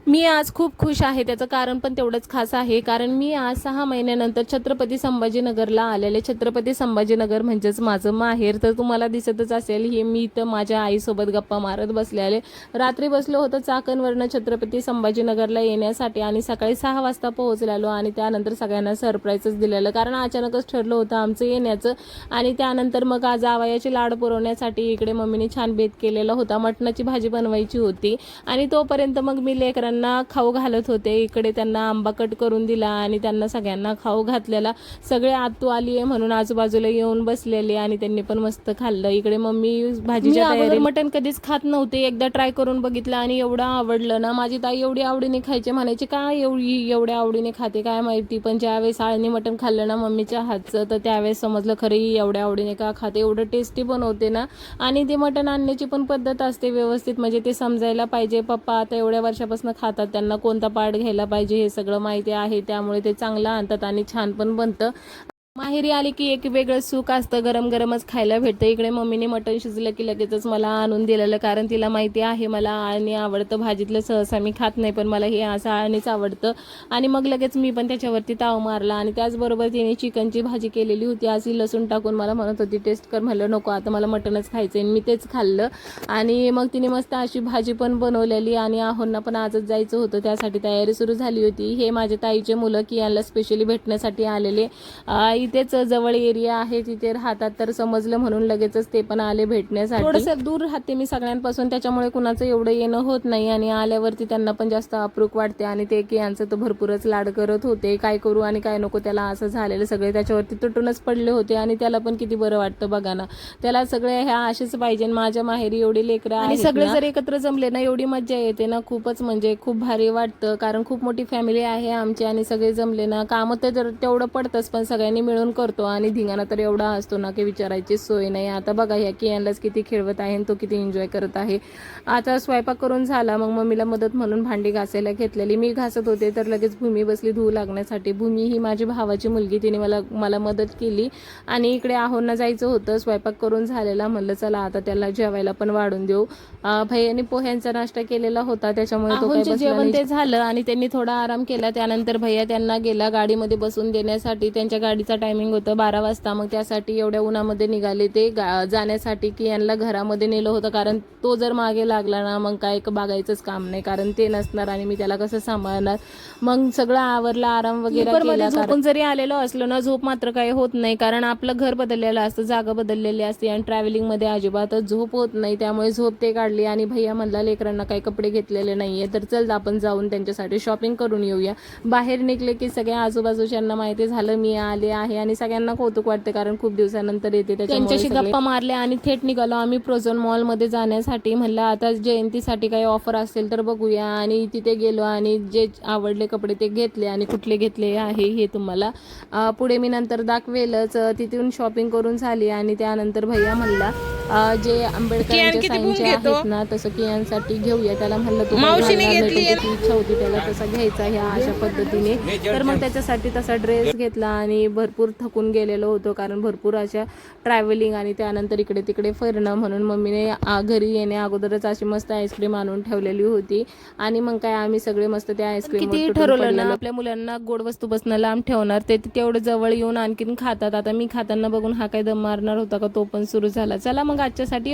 मी आज खूप खुश आहे. त्याचं कारण पण तेवढंच खास आहे, कारण मी आज 6 महिन्यानंतर छत्रपती संभाजीनगरला आलेले. छत्रपती संभाजीनगर म्हणजेच माझं माहेर. तर तुम्हाला दिसतच असेल, हे मी तर माझ्या आईसोबत गप्पा मारत बसलेले. रात्री बसलो होतो चाकणवरनं छत्रपती संभाजीनगरला येण्यासाठी आणि सकाळी 6 वाजता पोहोचलेलो आणि त्यानंतर सगळ्यांना सरप्राईजच दिलेलं, कारण अचानकच ठरलं होतं आमचं येण्याचं. आणि त्यानंतर मग आज जावयाची लाड पुरवण्यासाठी इकडे मम्मीने छान बेत केलेला होता. मटणाची भाजी बनवायची होती आणि तोपर्यंत मग मी लेकरांना खाऊ घालत होते. इकडे त्यांना आंबा कट करून दिला आणि त्यांना सगळ्यांना खाऊ घातलेला. सगळे आतू आली आहे म्हणून आजूबाजूला येऊन बसलेले आणि त्यांनी पण मस्त खाल्लं. इकडे मम्मी भाजीच्या तयारी. मटण कधीच खात नव्हते, एकदा ट्राय करून बघितलं आणि एवढं आवडलं ना. माझी ताई एवढी आवडीने खायचे, म्हणायचे काय एवढ्या आवडीने खाते काय माहिती, पण ज्यावेळेस आळणी मटण खाल्लं ना मम्मीच्या हातचं, तर त्यावेळेस समजलं खरं ही एवढ्या आवडीने का खाते. एवढं टेस्टी बनवते ना. आणि ते मटण आणण्याची पण पद्धत असते व्यवस्थित, म्हणजे ते समजायला पाहिजे. पप्पा आता एवढ्या वर्षापासून खातात, त्यांना कोणता पार्ट घ्यायला पाहिजे हे सगळं माहिती आहे, त्यामुळे ते चांगलं आणतात आणि छान पण बनतं. माहेरी आली की एक वेगळं सुख असतं, गरम गरमच खायला भेटतं. इकडे मम्मीने मटण शिजलं की लगेचच मला आणून दिलेलं, कारण तिला माहिती आहे मला आळणी आवडतं. भाजीतलं सहसा मी खात नाही, पण मला हे असं आळणीच आवडतं. आणि मग लगेच मी पण त्याच्यावरती ताव मारला. आणि त्याचबरोबर तिने चिकनची भाजी केलेली होती अशी लसूण टाकून. मला म्हणत होती टेस्ट कर, म्हणलं नको आता मला मटणच खायचं आहे. मी तेच खाल्लं आणि मग तिने मस्त अशी भाजी पण बनवलेली. आणि आहोंना पण आजच जायचं होतं, त्यासाठी तयारी सुरू झाली होती. हे माझ्या ताईचे मुलं की यांना स्पेशली भेटण्यासाठी आलेले. इथेच जवळ एरिया आहे तिथे राहतात, तर समजलं म्हणून लगेचच ते पण आले भेटण्यासाठी. थोडंसं दूर राहते मी सगळ्यांपासून, त्याच्यामुळे कुणाचं एवढं येणं होत नाही. आणि आल्यावरती त्यांना पण जास्त अप्रूप वाटते आणि ते की यांचं तर भरपूरच लाड करत होते. काय करू आणि काय नको त्याला असं झालेलं, सगळे त्याच्यावरती तुटूनच पडले होते. आणि त्याला पण किती बरं वाटतं बघा ना. त्याला सगळे ह्या असेच पाहिजे. माझ्या माहेरी एवढी लेकरं आणि सगळे जर एकत्र जमले ना एवढी मज्जा येते ना, खूपच म्हणजे खूप भारी वाटतं. कारण खूप मोठी फॅमिली आहे आमची आणि सगळे जमले ना, कामं तर तेवढं पडतंच पण सगळ्यांनी मिळून करतो. आणि धिंगाणा तर एवढा असतो ना की विचारायची सोय नाही. आता बघा ह्या कियांलाच किती खेळवत आहे आणि तो किती एन्जॉय करत आहे. आता स्वयंपाक करून झाला, मग मम्मीला मदत म्हणून भांडी घासायला घेतलेली. मी घासत होते तर लगेच भूमी बसली धुवू लागण्यासाठी. भूमी ही माझी भावाची मुलगी, तिने मला मदत केली. आणि इकडे आहोंना जायचं होतं, स्वयंपाक करून झालेला. म्हणलं चला आता त्याला जेवायला पण वाढून देऊ. भैयाने पोह्यांचा नाश्ता केलेला होता, त्याच्यामुळे तो काही जेवण ते झालं आणि त्यांनी थोडा आराम केला. त्यानंतर भैया त्यांना गेला गाडीमध्ये बसून देण्यासाठी. त्यांच्या गाडीचा टायमिंग होतं 12 वाजता. मग त्यासाठी एवढ्या उन्हामध्ये निघाले ते जाण्यासाठी की यांना घरामध्ये नेलं होतं, कारण तो जर मागे लागला ना मग काय बघायचंच काम नाही, कारण ते नसणार आणि मी त्याला कसं सांभाळणार. मग सगळं आवरलं, आराम वगैरे केला. झोपून जरी आलेलो असलो ना, झोप मात्र काही होत नाही, कारण आपलं घर बदललेलं असतं, जागा बदललेली असते आणि ट्रॅव्हलिंगमध्ये अजिबातच झोप होत नाही. त्यामुळे झोप ते काढली. आणि भैया म्हणला लेकरांना काही कपडे घेतलेले नाहीये, तर चल आपण जाऊन त्यांच्यासाठी शॉपिंग करून येऊया. बाहेर निघले की सगळ्या आजूबाजूच्यांना माहिती झालं मी आले आहे आणि सगळ्यांना कौतुक वाटते, कारण खूप दिवसानंतर येते. त्यांच्याशी गप्पा मारल्या आणि थेट निघालो आम्ही प्रोझोन मॉलमध्ये जाण्यासाठी. म्हणलं आता जयंतीसाठी काही ऑफर असेल तर बघूया. आणि तिथे गेलो आणि जे आवडले कपडे ते घेतले. आणि कुठले घेतले आहे हे तुम्हाला पुढे मी नंतर दाखवेलच. तिथून शॉपिंग करून झाली आणि त्यानंतर भैया म्हणला जे आंबेडकरांच्या साईनचे आहेत ना तसं कियांसाठी घेऊया. त्याला म्हणलं तू त्याची इच्छा होती त्याला तसा घ्यायचा ह्या अशा पद्धतीने. तर मग त्याच्यासाठी तसा ड्रेस घेतला. आणि भरपूर थकून गेलेलो होतो, कारण भरपूर अशा ट्रॅव्हलिंग आणि त्यानंतर इकडे तिकडे फिरणं, म्हणून मम्मीने घरी येण्या अगोदरच अशी मस्त आईस्क्रीम आणून ठेवलेली होती. आणि मग काय आम्ही सगळे मस्त त्या आईस्क्रीम किती ठरवलं ना आपल्या मुलांना गोड वस्तू बसणं लांब ठेवणार, ते तेवढं जवळ येऊन आणखीन खातात. आता मी खाताना बघून हा काय दम मारणार होता का, तो पण सुरू झाला. चला मग आजच्यासाठी